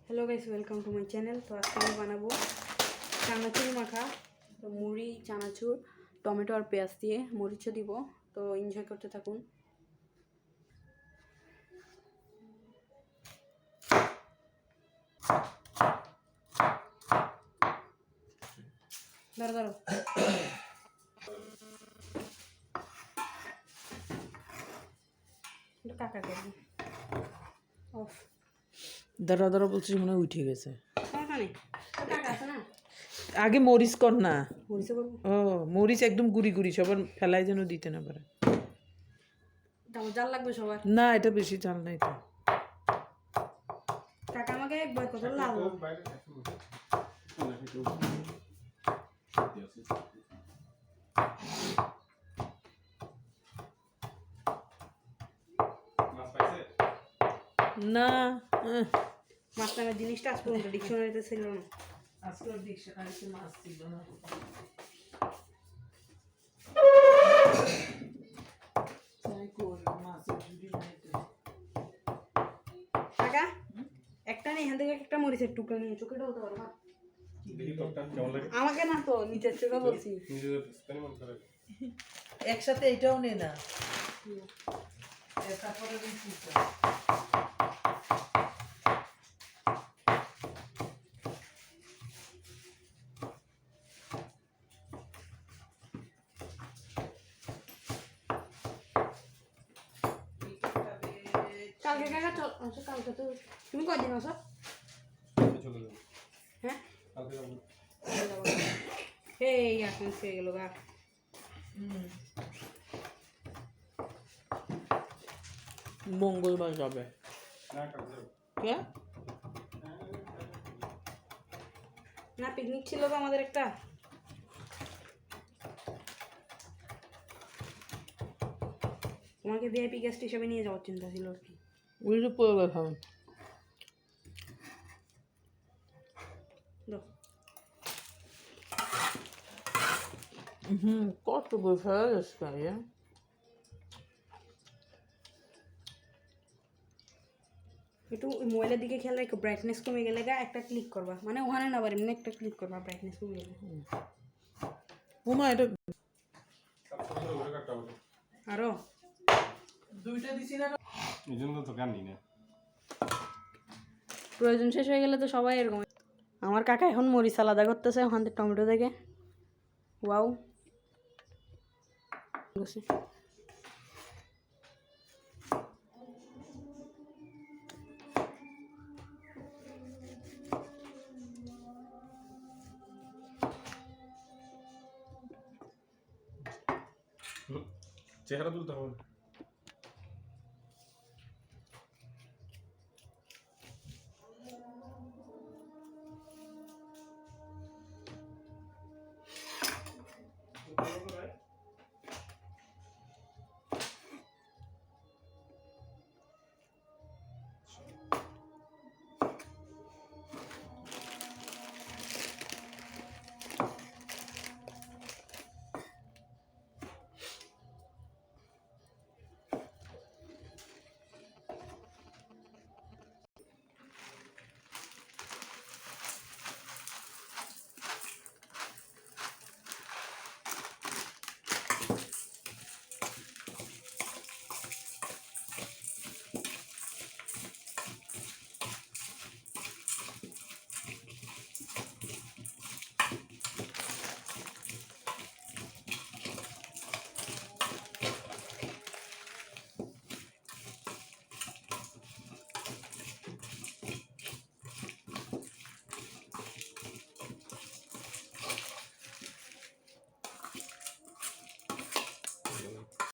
Hello guys, welcome to my channel. तो आज मैं बनाबो চানাচুর মাখা। তো মুড়ি, চানাচুর, টমেটো আর পেঁয়াজ দিয়ে মরিচও দিব। তো এনজয় করতে থাকুন। দাঁড়া দাঁড়া কাকা করবো অফ। দাঁড়া দাঁড়া বলছিস মনে হয় উঠে গেছে। কাকা আছে না, আগে মরিচ কর না। মরিচে করবো। ও মরিচ একদম গুড়ি গুড়ি, সবার ফেলাই যেন দিতে না পারে। জাল লাগবে সবার না, এটা বেশি জাল নাই তো। কাকা আমাকে একবার কত লাল না, মাছ নামের জিনিসটা আজ পর্যন্ত ডিকশনারিতে ছিল না। আজকে ডিকশনারিতে মাছ ছিল না। কাকা একটা নেই, এখান থেকে একটা মরিচের টুকরা নিয়ে চোখে ঢলতে পারো না। আমাকে না তো, নিচের চোখে বলছি। একসাথে এটাও নে না। কালকে কাকা চল আসো। কালকে তো তুমি কয়দিন আসো? হ্যাঁ এই এখন সে গেল গা। মঙ্গলবার যাবে। না, পিকনিক ছিল তো আমাদের একটা। তোমাকে ভিআইপি গেস্ট হিসেবে নিয়ে যাওয়ার চিন্তা ছিল আর কি। ওই যে পড়ে গেছে। কত বই ফেলা যাচ্ছে। একটু মোবাইলের দিকে খেয়াল রাখো, ব্রাইটনেস কমে গেলে গা একটা ক্লিক করবা, মানে ওখানে না পারি, মানে একটা ক্লিক করবা ব্রাইটনেস কমে গেলে। উমা এটা আরো দুইটা দিছি না, এজন্য তো কান্দি না। প্রয়োজন শেষ হয়ে গেলে তো সবাই এরকম। আমার কাকা এখন মরিচ আলাদা করতেছে ওখান থেকে টমেটো থেকে। ওয়াও, চেহারা তুলতে হবে।